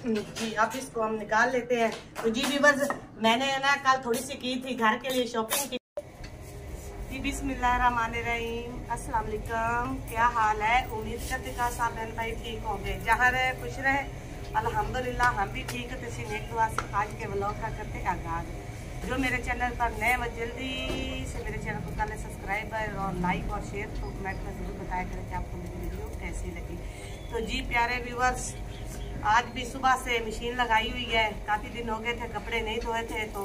जी अब इसको हम निकाल लेते हैं। तो जी व्यूअर्स, मैंने ना कल थोड़ी सी की थी घर के लिए शॉपिंग की। जी बिस्मिल्लाहिर्रहमानिर्रहीम, अस्सलाम वालेकुम। क्या हाल है? उम्मीद करते का सब बहन भाई ठीक होंगे, जहाँ रहे खुश रहे। अल्हम्दुलिल्लाह हम भी ठीक है। तो नेक दुआ से आज के व्लॉग का करते आगाज। जो मेरे चैनल पर नए व जल्दी से मेरे चैनल को कर ले सब्सक्राइब और लाइक और शेयर, तो कमेंट में जरूर बताया करें कि आपको मेरी वीडियो कैसी लगी। तो जी प्यारे व्यूअर्स, आज भी सुबह से मशीन लगाई हुई है। काफ़ी दिन हो गए थे कपड़े नहीं धोए थे, तो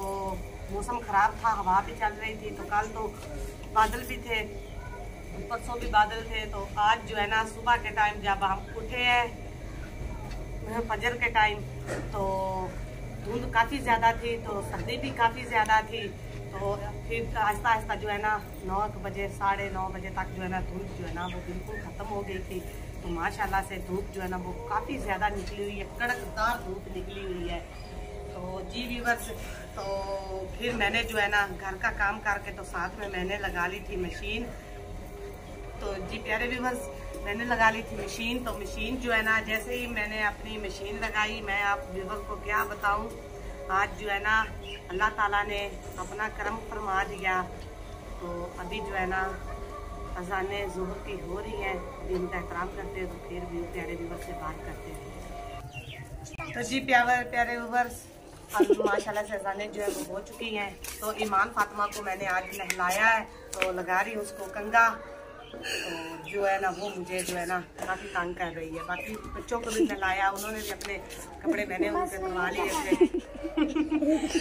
मौसम ख़राब था, हवा भी चल रही थी। तो कल तो बादल भी थे, परसों भी बादल थे। तो आज जो है ना सुबह के टाइम जब हम उठे हैं फजर के टाइम, तो धुंध काफ़ी ज़्यादा थी, तो सर्दी भी काफ़ी ज़्यादा थी। तो फिर आहिस्ता आहिस्ता जो है ना 9 बजे 9:30 बजे तक जो है ना धूप जो है ना वो बिल्कुल ख़त्म हो गई थी। तो माशाल्लाह से धूप जो है ना वो काफ़ी ज़्यादा निकली हुई है, कड़कदार धूप निकली हुई है। तो जी व्यूअर्स, तो फिर मैंने जो है ना घर का काम करके तो साथ में मैंने लगा ली थी मशीन। तो जी प्यारे व्यूअर्स, मैंने लगा ली थी मशीन। तो मशीन जो है ना जैसे ही मैंने अपनी मशीन लगाई, मैं आप व्यूअर्स को क्या बताऊं, आज जो है ना अल्लाह ताला ने अपना करम फरमा दिया। तो अभी जो है ना अज़ाने ज़ुहर की हो रही है, अभी उनका एहतराम करते हैं। तो फिर भी प्यारे व्यूअर्स से बात करते हैं। तो जी प्यारे व्यूअर्स, अब माशाल्लाह से अज़ाने जो है वो हो चुकी हैं। तो ईमान फातिमा को मैंने आज नहलाया है, तो लगा रही हूँ उसको कंगा। तो जो है ना वो मुझे जो है ना काफ़ी तंग कर रही है। बाकी बच्चों को भी नहलाया, उन्होंने भी अपने कपड़े मैंने उनसे धुलवा लिए अपने।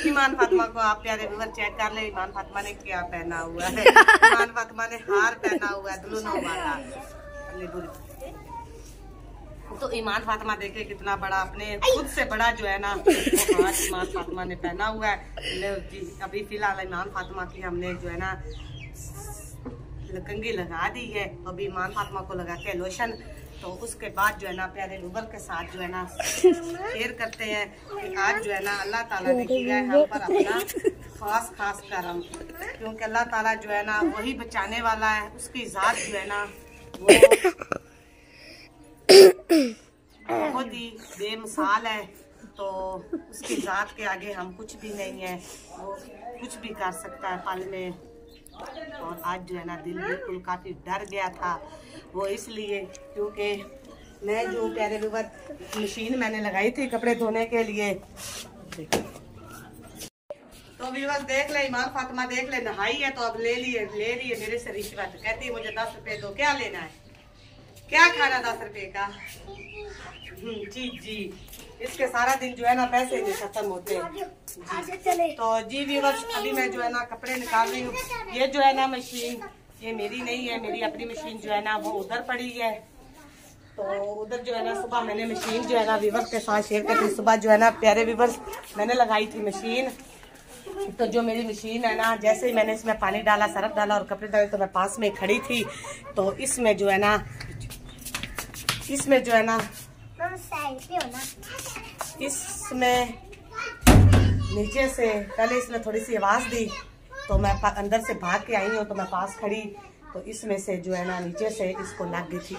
ईमान फातिमा को आप प्यारे व्यूअर चेक कर ले, ईमान फातिमा ने क्या पहना हुआ है। ईमान फातिमा ने हार पहना हुआ है दुल्हनों वाला। तो ईमान फातिमा देखे कितना बड़ा, अपने खुद से बड़ा जो है ना वो हार ईमान फातिमा ने पहना हुआ है। अभी फिलहाल ईमान फातिमा की हमने जो है ना कंघी लगा दी है। अभी ईमान फातिमा को लगा के लोशन। तो उसके बाद जो है ना प्यारे व्यूअर के साथ जो है ना शेयर करते हैं कि आज जो है ना अल्लाह ताला ने किया है हम पर अपना खास करम। क्योंकि अल्लाह ताला जो है ना वही बचाने वाला है, उसकी ज़ात जो है ना वो बहुत ही बेमिसाल है। तो उसकी ज़ात के आगे हम कुछ भी नहीं है, वो कुछ भी कर सकता है पल में। और आज जो है ना दिल बिल्कुल काफ़ी डर गया था, वो इसलिए क्योंकि मैं जो प्यारे व्यूअर मशीन मैंने लगाई थी कपड़े धोने के लिए। तो व्यूअर देख ले, ईमान फातिमा देख ले, नहाई है तो अब ले रही है मेरे से रिश्वत। कहती है मुझे 10 रुपए दो। क्या लेना है, क्या खाना 10 रुपए का? जी इसके सारा दिन जो है ना पैसे नहीं खत्म होते जी। तो जी व्यूअर्स, अभी मैं जो है ना कपड़े निकाल रही हूँ। ये जो है ना मशीन ये मेरी नहीं है, मेरी अपनी मशीन जो है ना वो उधर पड़ी है। तो उधर जो है ना सुबह मैंने मशीन जो है ना व्यूअर्स के साथ शेयर करती। सुबह जो है ना प्यारे व्यूअर्स मैंने लगाई थी मशीन। तो जो मेरी मशीन है ना, जैसे ही मैंने इसमें पानी डाला, सरफ डाला और कपड़े डाले, तो मैं पास में खड़ी थी। तो इसमें जो है ना इसमें नीचे से पहले इसमें थोड़ी सी आवाज़ दी, तो मैं अंदर से भाग के आई हूँ। तो मैं पास खड़ी, तो इसमें से जो है ना नीचे से इसको लग गई थी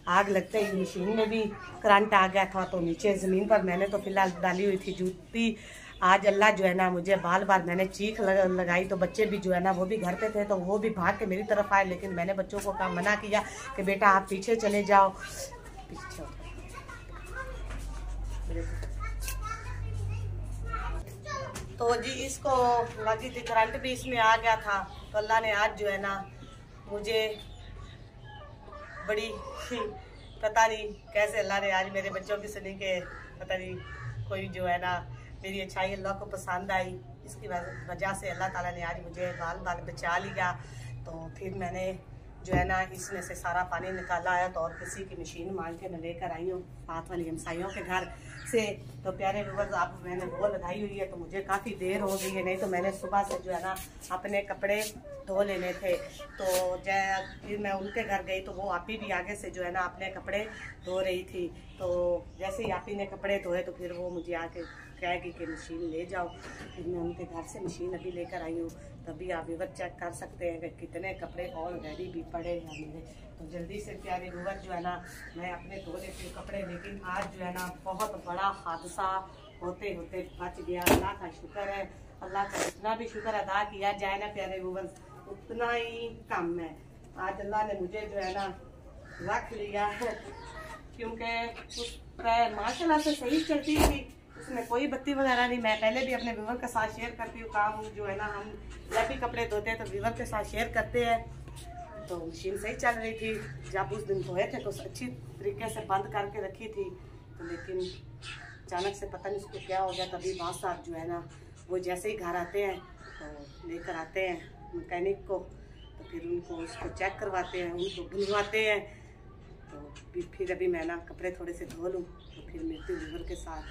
आग लगते ही मशीन में भी करंट आ गया था। तो नीचे ज़मीन पर मैंने तो फिलहाल डाली हुई थी जूती। आज अल्लाह जो है ना मुझे बार मैंने चीख लगाई। तो बच्चे भी जो है ना वो भी घर पे थे, तो वो भी भाग के मेरी तरफ आए, लेकिन मैंने बच्चों को कहा, मना किया कि बेटा आप पीछे चले जाओ। तो जी इसको लगी थी करंट भी, इसमें आ गया था। तो अल्लाह ने आज जो है ना मुझे बड़ी पता नहीं कैसे अल्लाह ने आज मेरे बच्चों की सुनी के, पता नहीं कोई जो है ना मेरी अच्छाई अल्लाह को पसंद आई। इसकी वजह से अल्लाह ताला ने आज मुझे बाल बचा लिया। तो फिर मैंने जो है ना इसमें से सारा पानी निकाला है। तो और किसी की मशीन मांग के मैं लेकर आई हूँ साथ वाली हमसाइयों के घर से। तो प्यारे व्यूअर्स, आप मैंने वो लगाई हुई है, तो मुझे काफ़ी देर हो गई है। नहीं तो मैंने सुबह से जो है ना अपने कपड़े धो लेने थे। तो फिर मैं उनके घर गई तो वो आपी भी आगे से जो है ना अपने कपड़े धो रही थी। तो जैसे ही आपी ने कपड़े धोए तो फिर वो मुझे आके कहेगी कि मशीन ले जाओ। फिर मैं उनके घर से मशीन अभी लेकर आई हूँ। तभी आप व्यूवर चेक कर सकते हैं कि कितने कपड़े ऑलरेडी भी पड़े हैं मेरे। तो जल्दी से प्यारे व्यूवर जो है ना मैं अपने धो लेती हूँ कपड़े। लेकिन आज जो है ना बहुत बड़ा हादसा होते होते बच गया। अल्लाह का शुक्र है, अल्लाह का जितना भी शुक्र अदा किया जाए ना प्यारे व्यूवर उतना ही कम है। आज अल्लाह ने मुझे जो है ना रख लिया है, क्योंकि उस माशाल्लाह से सही चलती थी, उसमें कोई बत्ती वगैरह नहीं। मैं पहले भी अपने व्यूवर के साथ शेयर करती हूँ काम जो है ना, हम जब भी कपड़े धोते हैं तो व्यूवर के साथ शेयर करते हैं। तो मशीन सही चल रही थी। जब उस दिन धोए थे तो अच्छी तरीके से बंद करके रखी थी। तो लेकिन अचानक से पता नहीं उसको क्या हो गया। तभी बात साहब जो है ना वो जैसे ही घर आते हैं तो लेकर आते हैं मैकेनिक को। तो फिर उनको उसको चेक करवाते हैं, उनको धुलवाते हैं। तो फिर अभी मैं ना कपड़े थोड़े से धो लूँ तो फिर मिलती हूँ व्यूवर के साथ।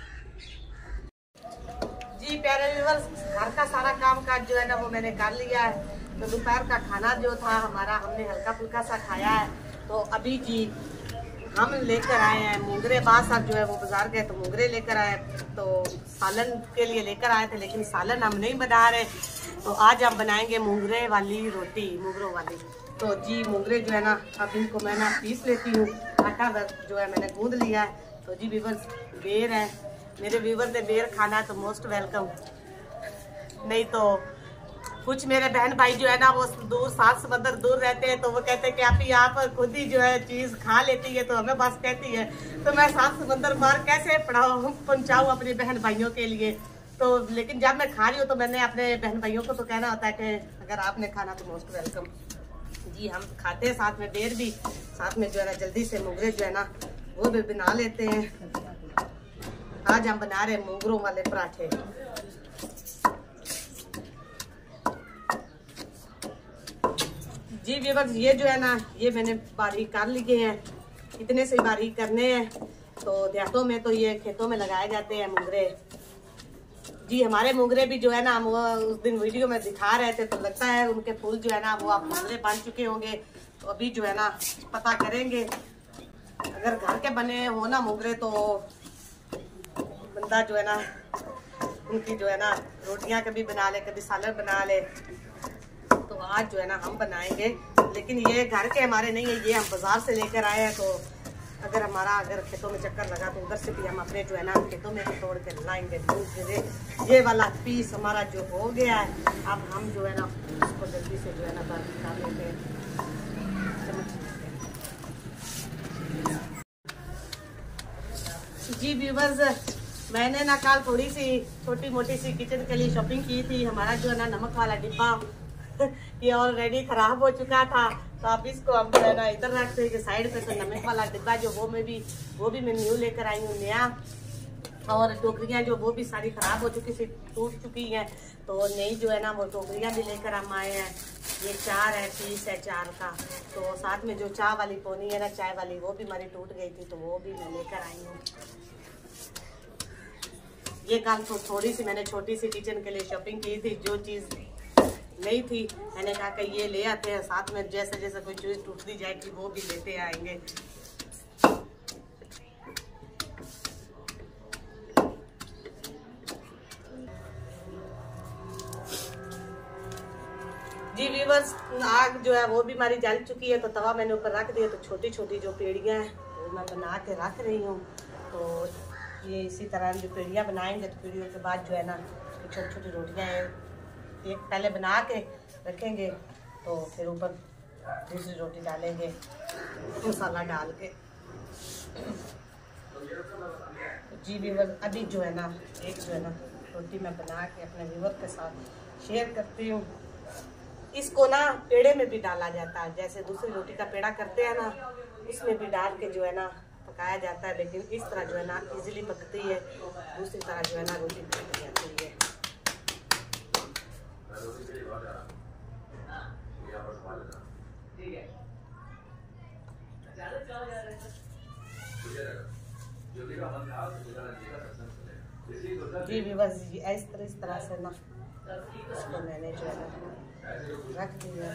जी प्यारे व्यूअर्स, घर का सारा काम काज जो है ना वो मैंने कर लिया है। तो दोपहर का खाना जो था हमारा हमने हल्का फुल्का सा खाया है। तो अभी जी हम लेकर आए हैं मूंगरे। बात साहब जो है वो बाजार गए तो मूंगरे लेकर आए। तो सालन के लिए लेकर आए थे, लेकिन सालन हम नहीं बना रहे। तो आज हम बनाएंगे मूंगरे वाली रोटी, मूंगरों वाली। तो जी मूंगरे जो है ना अब इनको मैं ना पीस लेती हूँ। आटा जो है मैंने गूंद लिया है। तो जी व्यूअर्स बेर है, मेरे व्यूवर ने बेर खाना तो मोस्ट वेलकम। नहीं तो कुछ मेरे बहन भाई जो है ना वो दूर 7 समंदर दूर रहते हैं। तो वो कहते हैं कि आप यहाँ पर खुद ही जो है चीज़ खा लेती है तो हमें बस कहती है। तो मैं 7 समंदर पार कैसे पहुँचाऊँ अपने बहन भाइयों के लिए। तो लेकिन जब मैं खा रही हूँ तो मैंने अपने बहन भाइयों को तो कहना होता है कि अगर आपने खाना तो मोस्ट वेलकम। जी हम खाते हैं साथ में बेर भी, साथ में जो है ना जल्दी से मूंगरे जो है ना वो भी बना लेते हैं। आज हम बना रहे हैं मूंगरों वाले पराठे। जी व्यूअर्स ये जो है ना ये मैंने बारीक कर लिए हैं, इतने से बारीक करने हैं। तो देहातों में तो ये खेतों में लगाए जाते हैं मूंगरे। जी हमारे मूंगरे भी जो है ना हम उस दिन वीडियो में दिखा रहे थे तो लगता है उनके फूल जो है ना वो आप मूंगरे बन चुके होंगे। तो अभी जो है ना पता करेंगे। अगर घर के बने हो ना मूंगरे तो बंदा जो है ना उनकी जो है ना रोटियां कभी बना ले, कभी सालन बना ले। तो आज जो है ना हम बनाएंगे, लेकिन ये घर के हमारे नहीं है, ये हम बाजार से लेकर आए हैं। तो अगर खेतों में चक्कर लगा तो उधर से भी हम अपने जो है ना खेतों में भी तोड़ के लाएंगे। ये वाला पीस हमारा जो हो गया है, अब हम जो है ना उसको जल्दी से जो है ना बारीक कर लेते हैं। जी व्यूअर्स मैंने ना कल थोड़ी सी छोटी मोटी सी किचन के लिए शॉपिंग की थी। हमारा जो है ना नमक वाला डिब्बा ये ऑलरेडी खराब हो चुका था। तो अब इसको हम जो है ना इधर रखते हैं साइड पे। तो नमक वाला डिब्बा जो वो भी मैं न्यू लेकर आई हूँ नया। और टोकरियाँ जो वो भी सारी खराब हो चुकी थी, टूट चुकी हैं। तो नई जो है ना वो टोकरियाँ भी लेकर हम आए हैं। ये 4 है, पीस है 4 का। तो साथ में जो चाय वाली पोनी है ना चाय वाली वो भी हमारी टूट गई थी, तो वो भी मैं लेकर आई हूँ। ये कल तो थोड़ी सी मैंने छोटी सी किचन के लिए शॉपिंग की थी। जो चीज़ नहीं थी मैंने कहा कि ये ले आते हैं, साथ में जैसे जैसे कोई चीज़ टूटती जाएगी वो भी लेते आएंगे। जी व्यूअर्स आग जो है वो भी हमारी जल चुकी है। तो तवा मैंने ऊपर रख दिया। तो छोटी छोटी जो पेड़ियाँ हैं वो मैं बना के रख रही हूँ। तो ये इसी तरह जो पेड़ियाँ बनाएंगे तो पेड़ियों के बाद जो है ना छोटी छोटी रोटियाँ एक पहले बना के रखेंगे। तो फिर ऊपर दूसरी रोटी डालेंगे मसाला डाल के। जी व्यूअर अभी जो है ना एक जो है ना रोटी मैं बना के अपने व्यूअर के साथ शेयर करती हूँ। इसको ना पेड़े में भी डाला जाता है, जैसे दूसरी रोटी का पेड़ा करते हैं ना उसमें भी डाल के जो है ना पकाया जाता है। लेकिन इस तरह जो है ना इजीली पकती है, दूसरी तरह जो है ना रोटी पक जाती है। जी भी बस इस तरह से ना इसको मैंने जो है ना रख दिया।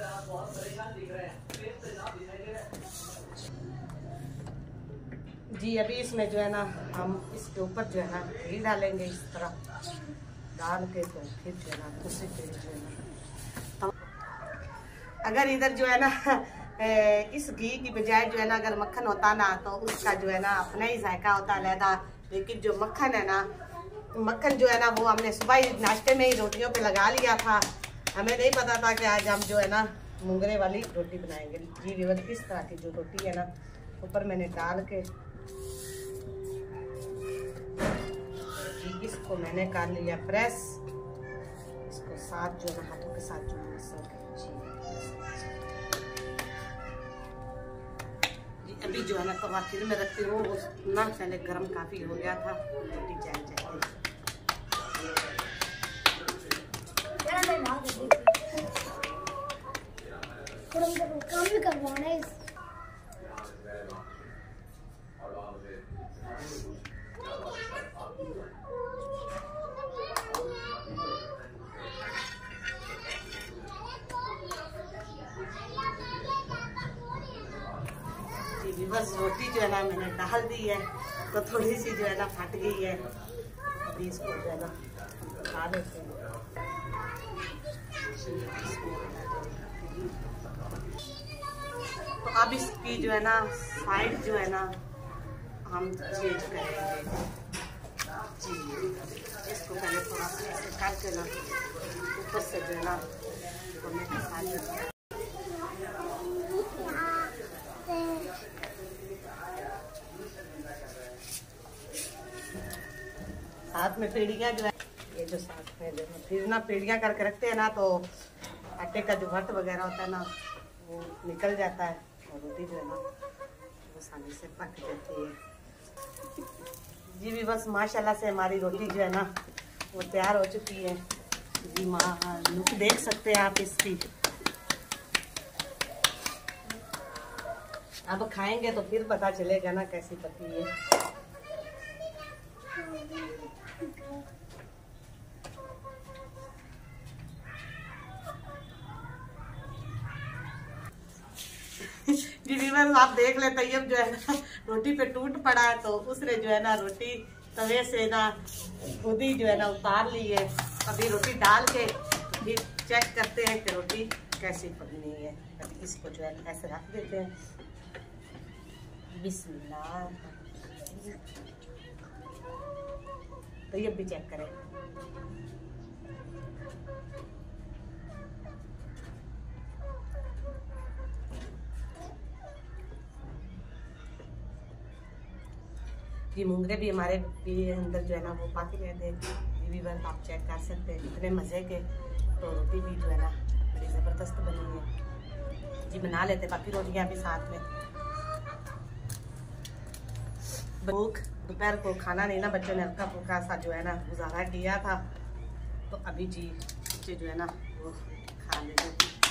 जी अभी इसमें जो है ना हम इसके ऊपर जो है ना घी डालेंगे, इस तरह डाल के तो फिर जो है ना दूसरी पेड़ जो है ना, तो अगर इधर जो है ना इस घी की बजाय जो है ना अगर मक्खन होता ना तो उसका जो है ना अपना ही जायका होता अलहदा। लेकिन जो मक्खन है ना, मक्खन जो है ना वो हमने सुबह ही नाश्ते में ही रोटियों पे लगा लिया था। हमें नहीं पता था कि आज हम जो है ना मुंगरे वाली रोटी बनाएंगे। जी व्यूअर, इस तरह की जो रोटी है ना ऊपर मैंने डाल के इसको मैंने कर लिया प्रेस। इसको साथ जो है ना हाथों के साथ जो है जी अभी जो है ना तवा फिर में रखती हूँ, ना पहले गर्म काफी हो गया था, रोटी जल जाएगी। काम भी करवाना है। बस रोटी जो है ना मैंने डाल दी है तो थोड़ी सी जो है ना फट गई है। अभी इसको जो है ना खा लेते हैं। तो अब इसकी जो है ना साइड जो है ना हम चेंज करेंगे। जी इसको पहले थोड़ा सा ऐसे करके ना ऊपर से जो है ना तो मैं खा लेती हूँ। साथ में पेड़ियाँ जो है ये जो साथ में जो है फिर ना पेड़ियाँ करके रखते हैं ना तो आटे का जो भट्ट वगैरह होता है ना वो निकल जाता है और रोटी जो है ना वो आसानी से पक जाती है। जी भी बस माशाल्लाह से हमारी रोटी जो है ना वो तैयार हो चुकी है। जी माँ लुक देख सकते हैं आप इसकी। अब खाएंगे तो फिर पता चलेगा ना कैसी पकी है। जी व्यूअर्स, आप देख ले तैयब जो है ना रोटी पे टूट पड़ा है तो उसने जो है ना रोटी तवे से ना खुद ही जो है ना उतार ली है। अभी रोटी डाल के फिर चेक करते हैं कि रोटी कैसी पकनी है। अभी इसको जो है ना ऐसे रख देते हैं। बिस्मिल्लाह। तो ये भी चेक करें। ये मुंगरे भी हमारे भी अंदर जो है ना वो पाके गए थे। ये भी बस आप चेक कर सकते हैं इतने मज़े के। तो रोटी भी जो है ना बड़ी ज़बरदस्त बनी है। जी बना लेते बाकी रोटियां भी साथ में। भूख दोपहर को खाना नहीं ना, बच्चों ने हल्का फुल्का सा जो है ना गुजारा किया था तो अभी जी बच्चे जो है ना वो खा लेते।